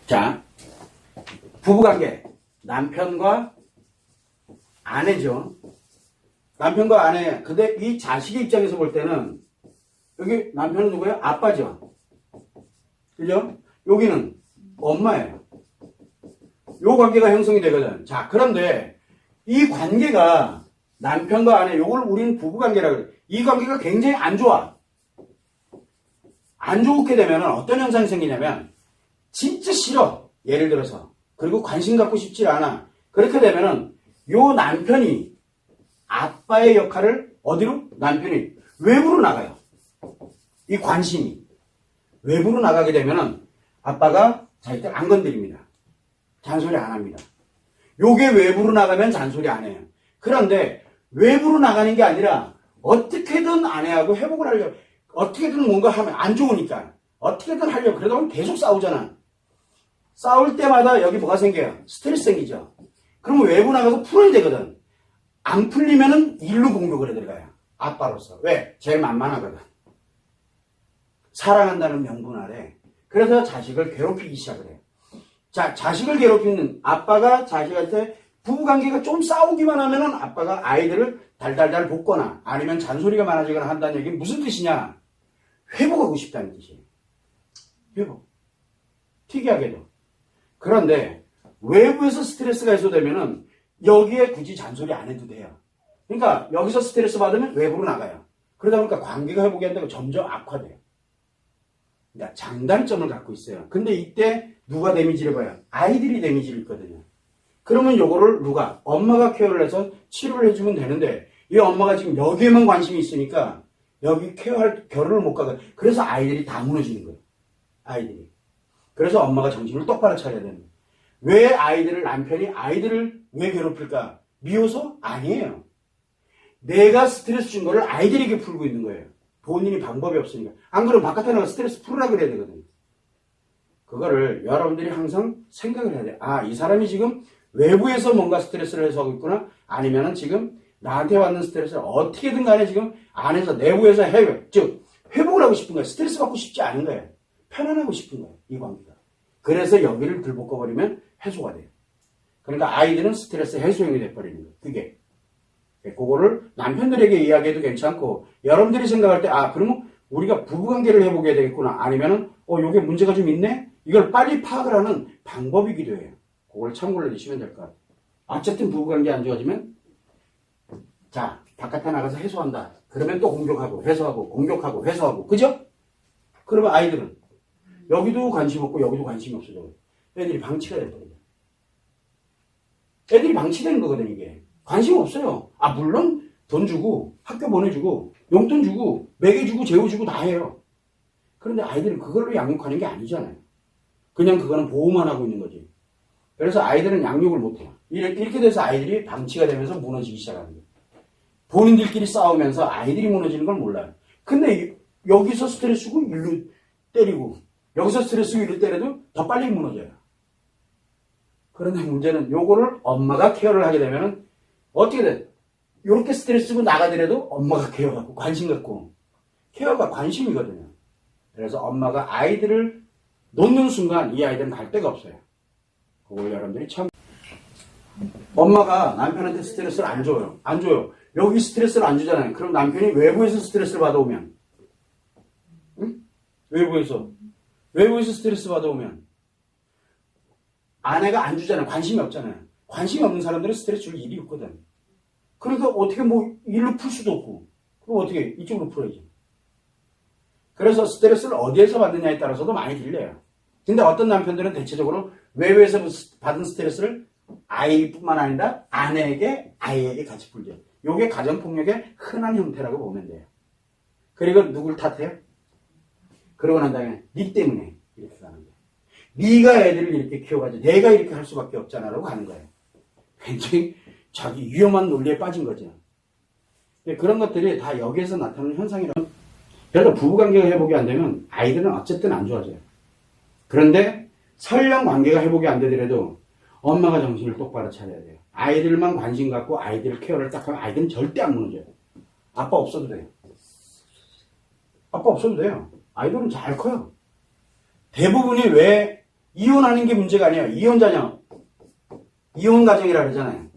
자, 부부관계. 남편과 아내죠. 남편과 아내. 근데 이 자식의 입장에서 볼 때는 여기 남편은 누구예요? 아빠죠. 그죠? 여기는 엄마예요. 요 관계가 형성이 되거든. 자, 그런데 이 관계가 남편과 아내, 요걸 우리는 부부관계라고 그래요. 이 관계가 굉장히 안 좋아. 안 좋게 되면 어떤 현상이 생기냐면 진짜 싫어. 예를 들어서. 그리고 관심 갖고 싶지 않아. 그렇게 되면은 요 남편이 아빠의 역할을 어디로? 남편이 외부로 나가요. 이 관심이. 외부로 나가게 되면은 아빠가 자기들 안 건드립니다. 잔소리 안 합니다. 요게 외부로 나가면 잔소리 안 해요. 그런데 외부로 나가는 게 아니라 어떻게든 아내하고 회복을 하려고, 어떻게든 뭔가 하면 안 좋으니까 어떻게든 하려고. 그러다 보면 계속 싸우잖아. 싸울 때마다 여기 뭐가 생겨요? 스트레스 생기죠. 그러면 외부 나가서 풀어야 되거든. 안 풀리면은 일로 공격을 해 들어가요. 아빠로서. 왜? 제일 만만하거든. 사랑한다는 명분 아래. 그래서 자식을 괴롭히기 시작을 해요. 자, 자식을 괴롭히는 아빠가 자식한테 부부관계가 좀 싸우기만 하면은 아빠가 아이들을 달달달 볶거나 아니면 잔소리가 많아지거나 한다는 얘기는 무슨 뜻이냐? 회복하고 싶다는 뜻이에요. 회복. 특이하게도. 그런데 외부에서 스트레스가 해소되면은 여기에 굳이 잔소리 안 해도 돼요. 그러니까 여기서 스트레스 받으면 외부로 나가요. 그러다 보니까 관계가 회복이 안 되고 점점 악화돼요. 그러니까 장단점을 갖고 있어요. 근데 이때 누가 데미지를 봐요? 아이들이 데미지를 입거든요. 그러면 요거를 누가? 엄마가 케어를 해서 치료를 해주면 되는데 이 엄마가 지금 여기에만 관심이 있으니까 여기 케어할 겨를을 못 가거든요. 그래서 아이들이 다 무너지는 거예요. 아이들이. 그래서 엄마가 정신을 똑바로 차려야 되는 거예요. 왜 아이들을, 남편이 아이들을 왜 괴롭힐까? 미워서? 아니에요. 내가 스트레스 준 거를 아이들에게 풀고 있는 거예요. 본인이 방법이 없으니까. 안 그러면 바깥에 나가 스트레스 풀으라 그래야 되거든요. 그거를 여러분들이 항상 생각을 해야 돼요. 아, 이 사람이 지금 외부에서 뭔가 스트레스를 해소하고 있구나. 아니면은 지금 나한테 받는 스트레스를 어떻게든 간에 지금 안에서 내부에서 즉 회복을 하고 싶은 거예요. 스트레스 받고 싶지 않은 거예요. 편안하고 싶은 거예요. 이 관계가. 그래서 여기를 들볶아버리면 해소가 돼요. 그러니까 아이들은 스트레스 해소용이 돼버리는 거예요. 그게. 그거를 남편들에게 이야기해도 괜찮고 여러분들이 생각할 때 아 그러면 우리가 부부관계를 해보게 되겠구나. 아니면은 요게 문제가 좀 있네? 이걸 빨리 파악을 하는 방법이기도 해요. 그걸 참고를 해주시면 될 것 같아요. 어쨌든 부부관계 안 좋아지면 자 바깥에 나가서 해소한다. 그러면 또 공격하고 회수하고 공격하고 회수하고 그죠? 그러면 아이들은 여기도 관심 없고 여기도 관심이 없어져. 애들이 방치가 돼버려요. 애들이 방치되는 거거든 이게. 관심 없어요. 아 물론 돈 주고 학교 보내주고 용돈 주고 먹여주고 재워주고 다 해요. 그런데 아이들은 그걸로 양육하는 게 아니잖아요. 그냥 그거는 보호만 하고 있는 거지. 그래서 아이들은 양육을 못해요. 이렇게 돼서 아이들이 방치가 되면서 무너지기 시작하는 거예요. 본인들끼리 싸우면서 아이들이 무너지는 걸 몰라요. 근데 여기서 스트레스 주고 일로 때리고 여기서 스트레스 주고 일로 때려도 더 빨리 무너져요. 그런데 문제는 요거를 엄마가 케어를 하게 되면은 어떻게 돼? 이렇게 스트레스 주고 나가더라도 엄마가 케어하고 관심 갖고 케어가 관심이거든요. 그래서 엄마가 아이들을 놓는 순간 이 아이들은 갈 데가 없어요. 그걸 여러분들이 참 엄마가 남편한테 스트레스를 안 줘요. 안 줘요. 여기 스트레스를 안 주잖아요. 그럼 남편이 외부에서 스트레스를 받아오면 응? 외부에서 스트레스 받아오면 아내가 안 주잖아요. 관심이 없잖아요. 관심이 없는 사람들은 스트레스 줄 일이 없거든. 그러니까 어떻게 뭐 일로 풀 수도 없고 그럼 어떻게 이쪽으로 풀어야지. 그래서 스트레스를 어디에서 받느냐에 따라서도 많이 들려요. 근데 어떤 남편들은 대체적으로 외부에서 받은 스트레스를 아이뿐만 아니라 아내에게 아이에게 같이 풀죠. 이게 가정폭력의 흔한 형태라고 보면 돼요. 그리고 누굴 탓해요? 그러고 난 다음에 네 때문에 이렇게 가는 거예요. 네가 애들을 이렇게 키워가지고 내가 이렇게 할 수밖에 없잖아 라고 하는 거예요. 굉장히 자기 위험한 논리에 빠진 거죠. 그런 것들이 다 여기에서 나타나는 현상이라고. 그래서 부부관계가 회복이 안 되면 아이들은 어쨌든 안 좋아져요. 그런데 설령 관계가 회복이 안 되더라도 엄마가 정신을 똑바로 차려야 돼요. 아이들만 관심 갖고 아이들 케어를 딱 하면 아이들은 절대 안 무너져요. 아빠 없어도 돼요. 아빠 없어도 돼요. 아이들은 잘 커요. 대부분이 왜 이혼하는 게 문제가 아니에요. 이혼자녀. 이혼 가정이라 그러잖아요.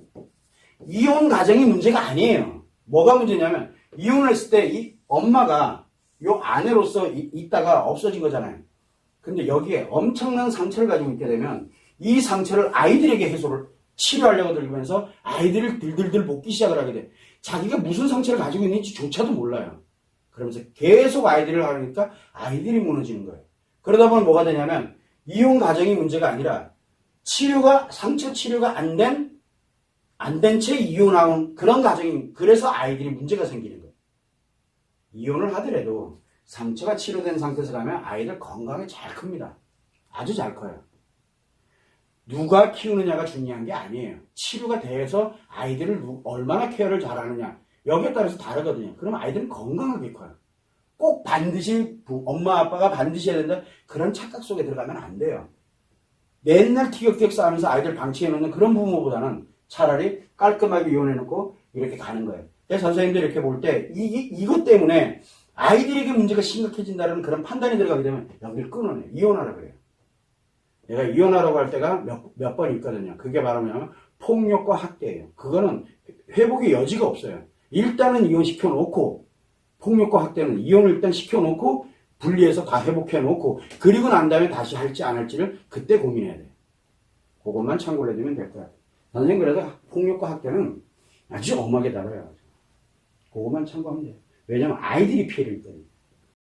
이혼 가정이 문제가 아니에요. 뭐가 문제냐면 이혼을 했을 때 이 엄마가 요 아내로서 있다가 없어진 거잖아요. 근데 여기에 엄청난 상처를 가지고 있게 되면 이 상처를 아이들에게 해소를 치료하려고 들면서 아이들을 들들들 볶기 시작을 하게 돼. 자기가 무슨 상처를 가지고 있는지조차도 몰라요. 그러면서 계속 아이들을 하니까 아이들이 무너지는 거예요. 그러다 보면 뭐가 되냐면 이혼 가정이 문제가 아니라 상처 치료가 안 된 채 이혼하는 그런 가정이, 그래서 아이들이 문제가 생기는 거예요. 이혼을 하더라도 상처가 치료된 상태에서 가면 아이들 건강하게 잘 큽니다. 아주 잘 커요. 누가 키우느냐가 중요한 게 아니에요. 치료가 돼서 아이들을 얼마나 케어를 잘하느냐, 여기에 따라서 다르거든요. 그럼 아이들은 건강하게 커요. 꼭 반드시 엄마 아빠가 반드시 해야 된다, 그런 착각 속에 들어가면 안 돼요. 맨날 티격태격 싸우면서 아이들 방치해놓는 그런 부모보다는 차라리 깔끔하게 이혼해놓고 이렇게 가는 거예요. 그래서 선생님들 이렇게 볼 때 이것 때문에 아이들에게 문제가 심각해진다는 그런 판단이 들어가게 되면 여기를 끊어내요. 이혼하라고 그래요. 내가 이혼하라고 할 때가 몇 번 있거든요. 그게 바로 뭐냐면 폭력과 학대예요. 그거는 회복의 여지가 없어요. 일단은 이혼시켜놓고, 폭력과 학대는 이혼을 일단 시켜놓고 분리해서 다 회복해놓고, 그리고 난 다음에 다시 할지 안 할지를 그때 고민해야 돼요. 그것만 참고를 해두면 될 것 같아요. 선생님 그래서 폭력과 학대는 아주 엄하게 다뤄요. 그것만 참고하면 돼요. 왜냐면 아이들이 피해를 입거든요.